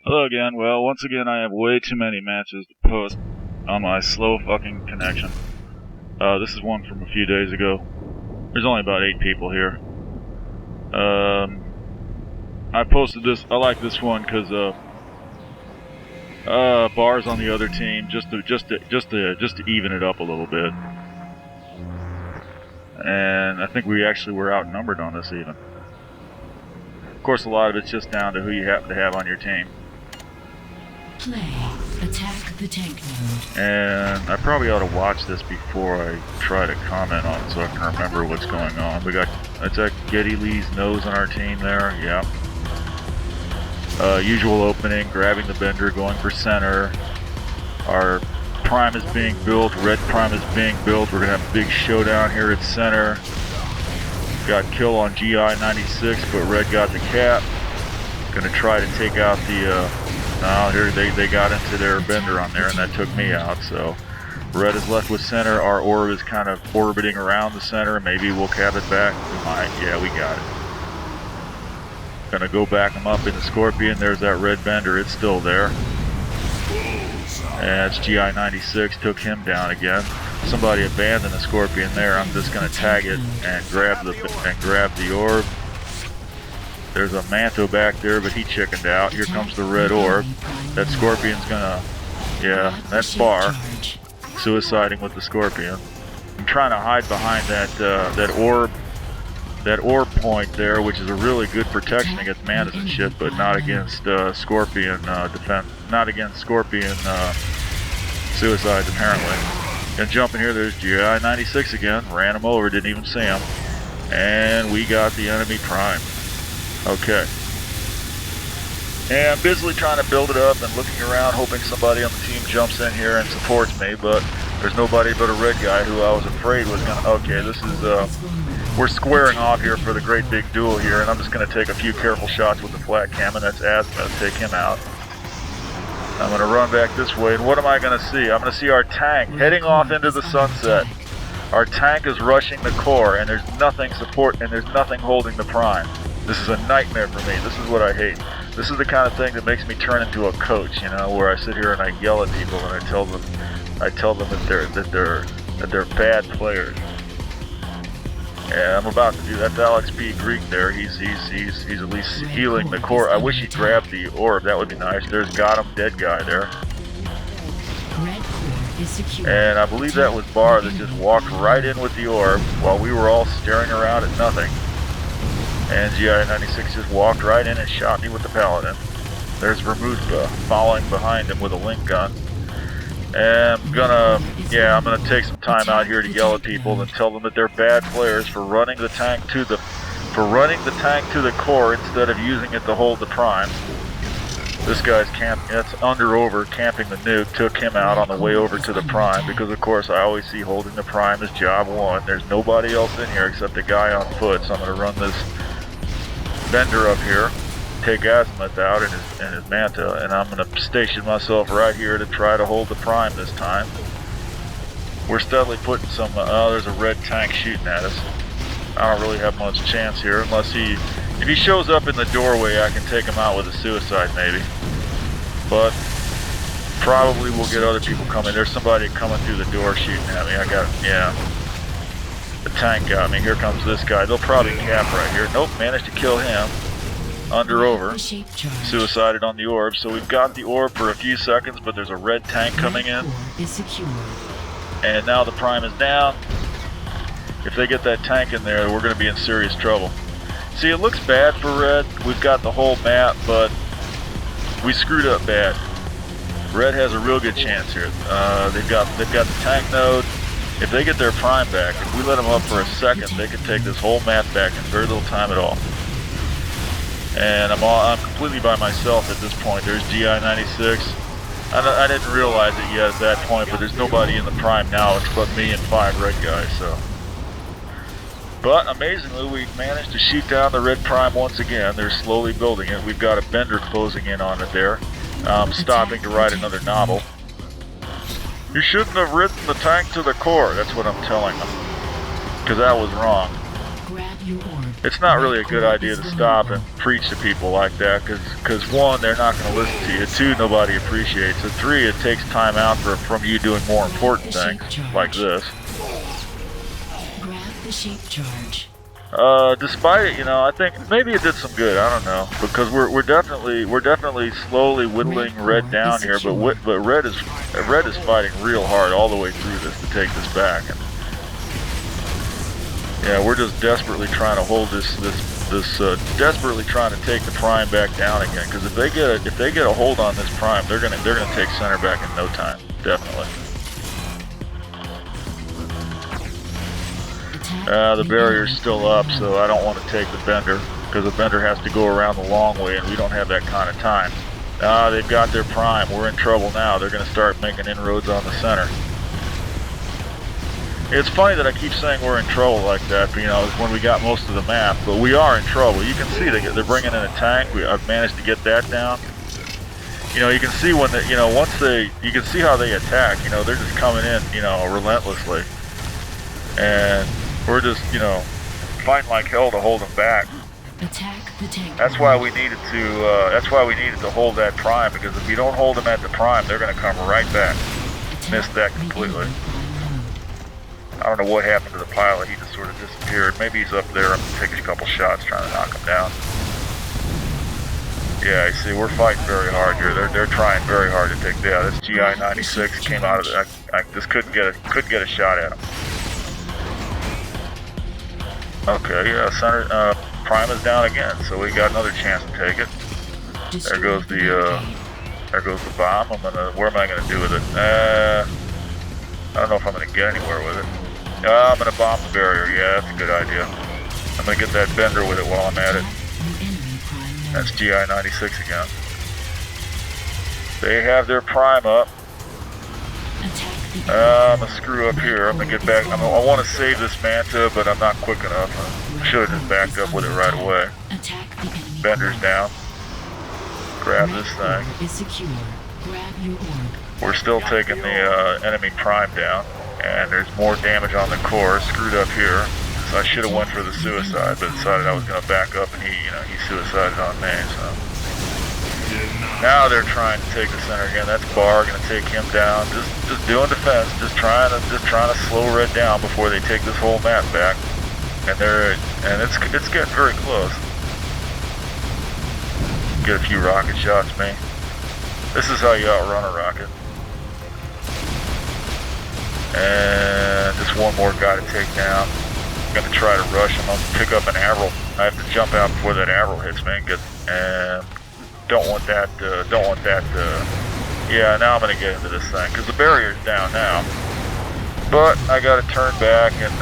Hello again. Well, once again, I have way too many matches to post on my slow fucking connection. This is one from a few days ago. There's only about 8 people here. I posted this. I like this one because Bar's on the other team just to even it up a little bit. And I think we actually were outnumbered on this even. Of course, a lot of it's just down to who you happen to have on your team. Play. Attack the tank node. And I probably ought to watch this before I try to comment on it so I can remember what's going on. We got, it's that Getty Lee's nose on our team there, yeah. Usual opening, grabbing the bender, going for center. Our prime is being built, red prime is being built. We're gonna have a big showdown here at center. Got kill on GI-96, but red got the cap. Gonna try to take out the, now here they got into their bender on there and that took me out, so red is left with center. Our orb is kind of orbiting around the center. Maybe we'll cap it back. We might. Yeah, we got it. Gonna go back them up in the Scorpion. There's that red bender. It's still there. And it's GI-96. Took him down again. Somebody abandoned the Scorpion there. I'm just gonna tag it and grab the orb. There's a Manto back there, but he chickened out. Here comes the red orb. That Scorpion's gonna, yeah, that's Bar. Suiciding with the Scorpion. I'm trying to hide behind that orb point there, which is a really good protection against Mantas and shit, but not against Scorpion defense, not against Scorpion suicides apparently. Gonna jump in here. There's GI-96 again. Ran him over, didn't even see him, and we got the enemy prime. Okay. And I'm busily trying to build it up and looking around, hoping somebody on the team jumps in here and supports me, but there's nobody but a red guy who I was afraid was gonna, okay, this is, we're squaring off here for the great big duel here, and I'm just gonna take a few careful shots with the flat cannon. That's Azimuth, take him out. I'm gonna run back this way, and what am I gonna see? I'm gonna see our tank heading off into the sunset. Our tank is rushing the core, and there's nothing there's nothing holding the prime. This is a nightmare for me. This is what I hate. This is the kind of thing that makes me turn into a coach, you know, where I sit here and I yell at people and I tell them that they're bad players. And I'm about to do that. That's Alex P. Greek there. He's at least healing the core. I wish he'd grabbed the orb. That would be nice. There's got him, dead guy there. Red core is secure. And I believe that was Bar that just walked right in with the orb while we were all staring around at nothing. And GI-96 just walked right in and shot me with the Paladin. There's Vermouth following behind him with a link gun. And I'm gonna take some time out here to yell at people and tell them that they're bad players for running the tank to the core instead of using it to hold the prime. This guy's that's over camping the nuke, took him out on the way over to the prime, because of course I always see holding the prime as job one. There's nobody else in here except a guy on foot, so I'm gonna run this bender up here, take Azimuth out in his Manta, and I'm going to station myself right here to try to hold the prime this time. We're steadily putting some, there's a red tank shooting at us. I don't really have much chance here unless if he shows up in the doorway, I can take him out with a suicide maybe. But probably we'll get other people coming. There's somebody coming through the door shooting at me. The tank got me. Here comes this guy. They'll probably cap right here. Nope, managed to kill him. Over. Suicided on the orb. So we've got the orb for a few seconds, but there's a red tank coming in. And now the prime is down. If they get that tank in there, we're going to be in serious trouble. See, it looks bad for red. We've got the whole map, but we screwed up bad. Red has a real good chance here. They've got the tank node. If they get their prime back, if we let them up for a second, they can take this whole map back in very little time at all. And I'm completely by myself at this point. There's GI-96. I didn't realize it yet at that point, but there's nobody in the prime now except me and 5 red guys. So, but amazingly, we managed to shoot down the red prime once again. They're slowly building it. We've got a bender closing in on it there. Stopping to write another novel. You shouldn't have ridden the tank to the core. That's what I'm telling them, because that was wrong. Grab your orb It's not really a good idea to stop and preach to people like that, because one, they're not going to listen to you. Two, nobody appreciates it. Three, it takes time out from you doing more important things like this. Grab the shape charge. Despite it, you know, I think maybe it did some good. I don't know, because we're definitely slowly whittling red down here. But red is fighting real hard all the way through this to take this back. And yeah, we're just desperately trying to hold desperately trying to take the prime back down again. Because if they get a hold on this prime, they're gonna take center back in no time, definitely. The barrier's still up, so I don't want to take the bender, because the bender has to go around the long way, and we don't have that kind of time. They've got their prime. We're in trouble now. They're going to start making inroads on the center. It's funny that I keep saying we're in trouble like that, you know, when we got most of the map, but we are in trouble. You can see they're bringing in a tank. I've managed to get that down. You know, you can see when you can see how they attack. You know, they're just coming in, you know, relentlessly, and we're just, you know, fighting like hell to hold them back. Attack the tank. That's why we needed to hold that prime, because if you don't hold them at the prime, they're going to come right back. Missed that completely. I don't know what happened to the pilot. He just sort of disappeared. Maybe he's up there and taking a couple shots trying to knock him down. Yeah, you see, we're fighting very hard here. They're trying very hard to take down. This GI-96 came out of it. I just couldn't get a shot at him. Okay, yeah, center prime is down again, so we got another chance to take it. There goes the bomb. Where am I gonna do with it? I don't know if I'm gonna get anywhere with it. I'm gonna bomb the barrier. Yeah, that's a good idea. I'm gonna get that bender with it while I'm at it. That's GI-96 again. They have their prime up. I'm gonna screw up here. I'm gonna get back. I want to save this Manta, but I'm not quick enough. I should have just backed up with it right away. Bender's down. Grab this thing. We're still taking the enemy prime down, and there's more damage on the core. Screwed up here. So I should have went for the suicide, but decided I was gonna back up, and he suicided on me. So. Now they're trying to take the center again. That's Barr gonna take him down. Just doing defense, just trying to slow red down before they take this whole map back. And it's getting very close. Get a few rocket shots, me. This is how you outrun a rocket. And just one more guy to take down. I'm gonna try to rush him. I'm gonna pick up an Avril. I have to jump out before that Avril hits me. Don't want that, yeah, now I'm going to get into this thing, because the barrier's down now. But I got to turn back and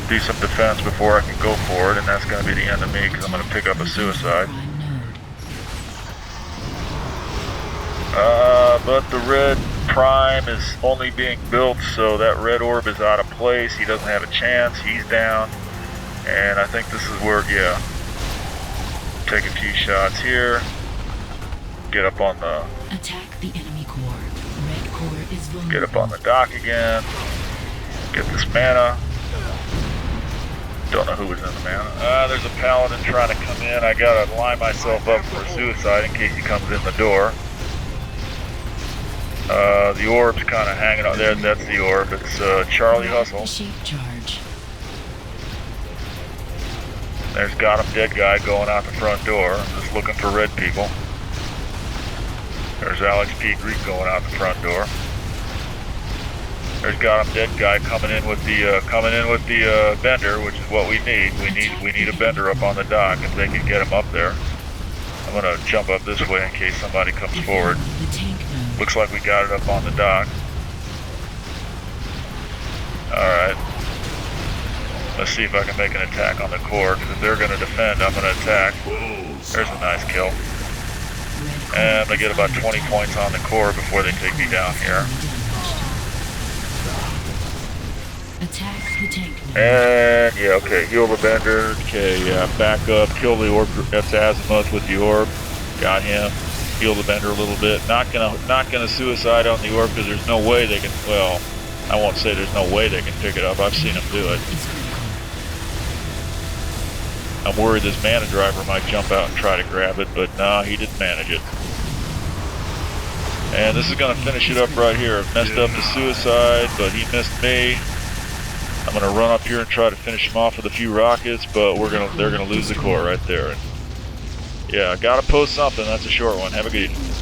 do some defense before I can go for it, and that's going to be the end of me, because I'm going to pick up a suicide. But the red prime is only being built, so that red orb is out of place. He doesn't have a chance. He's down. And I think this is where, yeah, take a few shots here. Get up on the attack the enemy core. Red core is vulnerable. Get up on the dock again. Get this mana. Don't know who was in the mana. There's a paladin trying to come in. I gotta line myself up for a suicide in case he comes in the door. The orb's kind of hanging out there. That's the orb. It's Charlie Hustle. There's got him dead guy going out the front door. I'm just looking for red people. There's Alex P. Greek going out the front door. There's got him dead guy coming in with the bender, which is what we need. We need a bender up on the dock if they can get him up there. I'm gonna jump up this way in case somebody comes forward. Looks like we got it up on the dock. Alright. Let's see if I can make an attack on the core, because if they're gonna defend, I'm gonna attack. There's a nice kill. And I'm gonna get about 20 points on the core before they take me down here. And yeah, okay, heal the bender. Okay, yeah, back up, kill the orb. That's Azimuth with the orb. Got him. Heal the bender a little bit. Not gonna suicide on the orb, because there's no way they can. Well, I won't say there's no way they can pick it up. I've seen them do it. I'm worried this mana driver might jump out and try to grab it, but no, he didn't manage it. And this is going to finish it up right here. I've messed up the suicide, but he missed me. I'm going to run up here and try to finish him off with a few rockets, but they're going to lose the core right there. Yeah, I got to post something. That's a short one. Have a good evening.